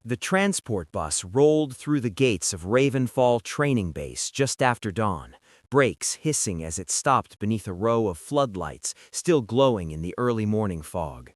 The transport bus rolled through the gates of Ravenfall Training Base just after dawn, brakes hissing as it stopped beneath a row of floodlights still glowing in the early morning fog.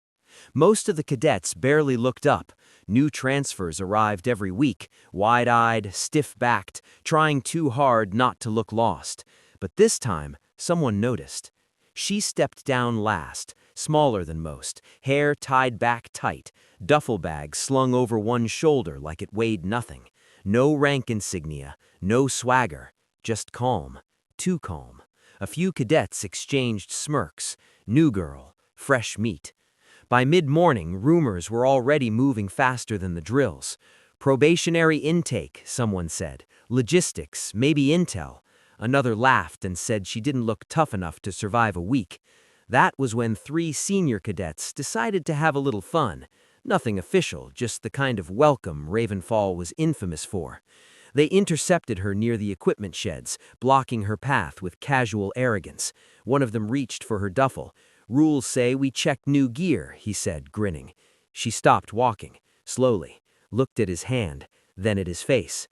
Most of the cadets barely looked up. New transfers arrived every week, wide-eyed, stiff-backed, trying too hard not to look lost. But this time, someone noticed. She stepped down last, smaller than most, hair tied back tight, duffel bag slung over one shoulder like it weighed nothing. No rank insignia, no swagger, just calm, too calm. A few cadets exchanged smirks. New girl, fresh meat. By mid-morning, rumors were already moving faster than the drills. Probationary intake, someone said. Logistics, maybe intel. Another laughed and said she didn't look tough enough to survive a week. That was when 3 senior cadets decided to have a little fun. Nothing official, just the kind of welcome Ravenfall was infamous for. They intercepted her near the equipment sheds, blocking her path with casual arrogance. One of them reached for her duffel. "Rules say we check new gear," he said, grinning. She stopped walking, slowly, looked at his hand, then at his face.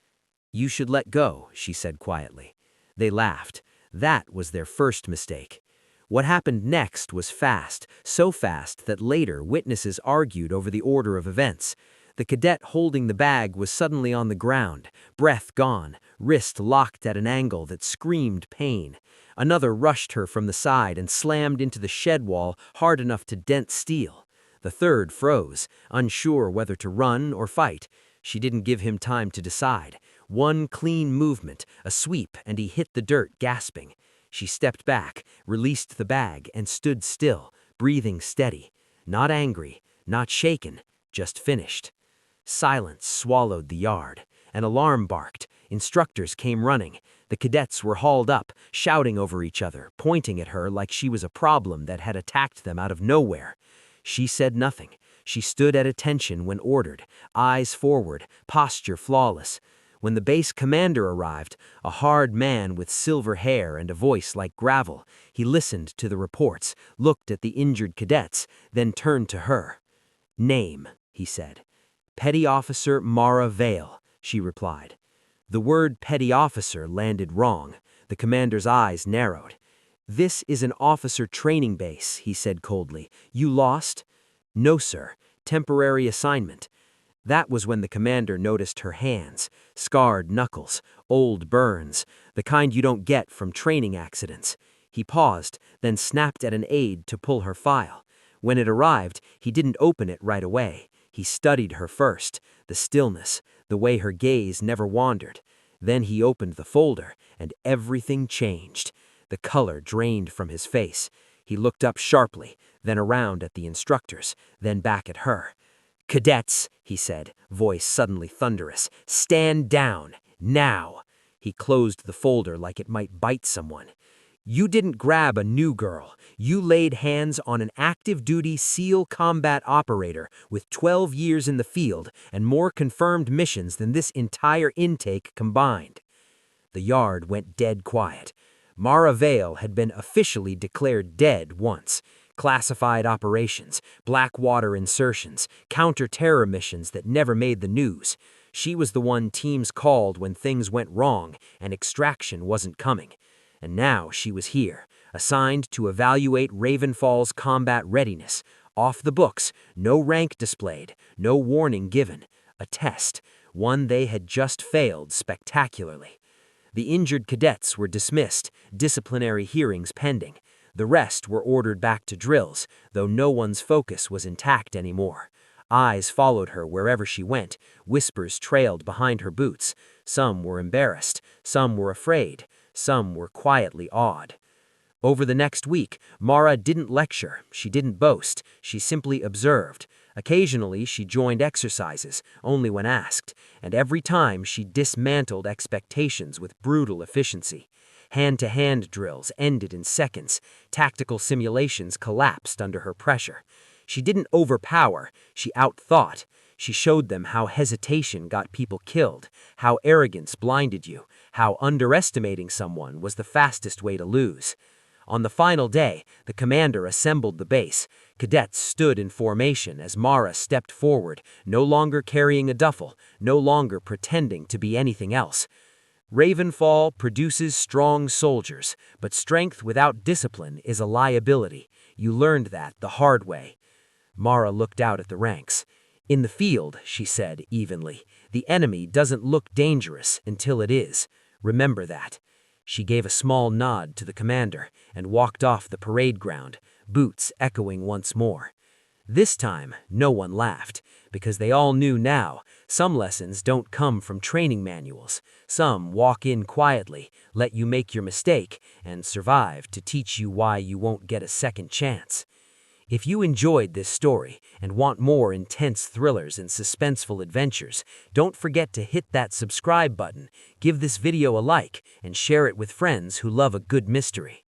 "You should let go," she said quietly. They laughed. That was their first mistake. What happened next was fast, so fast that later witnesses argued over the order of events. The cadet holding the bag was suddenly on the ground, breath gone, wrist locked at an angle that screamed pain. Another rushed her from the side and slammed into the shed wall hard enough to dent steel. The third froze, unsure whether to run or fight. She didn't give him time to decide. One clean movement, a sweep, and he hit the dirt, gasping. She stepped back, released the bag, and stood still, breathing steady. Not angry, not shaken, just finished. Silence swallowed the yard. An alarm barked. Instructors came running. The cadets were hauled up, shouting over each other, pointing at her like she was a problem that had attacked them out of nowhere. She said nothing. She stood at attention when ordered, eyes forward, posture flawless. When the base commander arrived, a hard man with silver hair and a voice like gravel, he listened to the reports, looked at the injured cadets, then turned to her. "Name," he said. "Petty Officer Mara Vale," she replied. The word petty officer landed wrong. The commander's eyes narrowed. "This is an officer training base," he said coldly. "You lost?" "No, sir. Temporary assignment." That was when the commander noticed her hands, scarred knuckles, old burns, the kind you don't get from training accidents. He paused, then snapped at an aide to pull her file. When it arrived, he didn't open it right away. He studied her first, the stillness, the way her gaze never wandered. Then he opened the folder, and everything changed. The color drained from his face. He looked up sharply, then around at the instructors, then back at her. "Cadets," he said, voice suddenly thunderous, "stand down, now." He closed the folder like it might bite someone. "You didn't grab a new girl. You laid hands on an active-duty SEAL combat operator with 12 years in the field and more confirmed missions than this entire intake combined." The yard went dead quiet. Mara Vale had been officially declared dead once. Classified operations, Blackwater insertions, counter-terror missions that never made the news. She was the one teams called when things went wrong and extraction wasn't coming. And now she was here, assigned to evaluate Ravenfall's combat readiness. Off the books, no rank displayed, no warning given. A test, one they had just failed spectacularly. The injured cadets were dismissed, disciplinary hearings pending. The rest were ordered back to drills, though no one's focus was intact anymore. Eyes followed her wherever she went, whispers trailed behind her boots. Some were embarrassed, some were afraid, some were quietly awed. Over the next week, Mara didn't lecture, she didn't boast, she simply observed. Occasionally, she joined exercises, only when asked, and every time she dismantled expectations with brutal efficiency. Hand-to-hand drills ended in seconds. Tactical simulations collapsed under her pressure. She didn't overpower, she outthought. She showed them how hesitation got people killed, how arrogance blinded you, how underestimating someone was the fastest way to lose. On the final day, the commander assembled the base. Cadets stood in formation as Mara stepped forward, no longer carrying a duffel, no longer pretending to be anything else. Ravenfall produces strong soldiers, but strength without discipline is a liability. You learned that the hard way. Mara looked out at the ranks. In the field, she said evenly, the enemy doesn't look dangerous until it is. Remember that. She gave a small nod to the commander and walked off the parade ground, boots echoing once more. This time, no one laughed, because they all knew now, some lessons don't come from training manuals. Some walk in quietly, let you make your mistake, and survive to teach you why you won't get a second chance. If you enjoyed this story and want more intense thrillers and suspenseful adventures, don't forget to hit that subscribe button, give this video a like, and share it with friends who love a good mystery.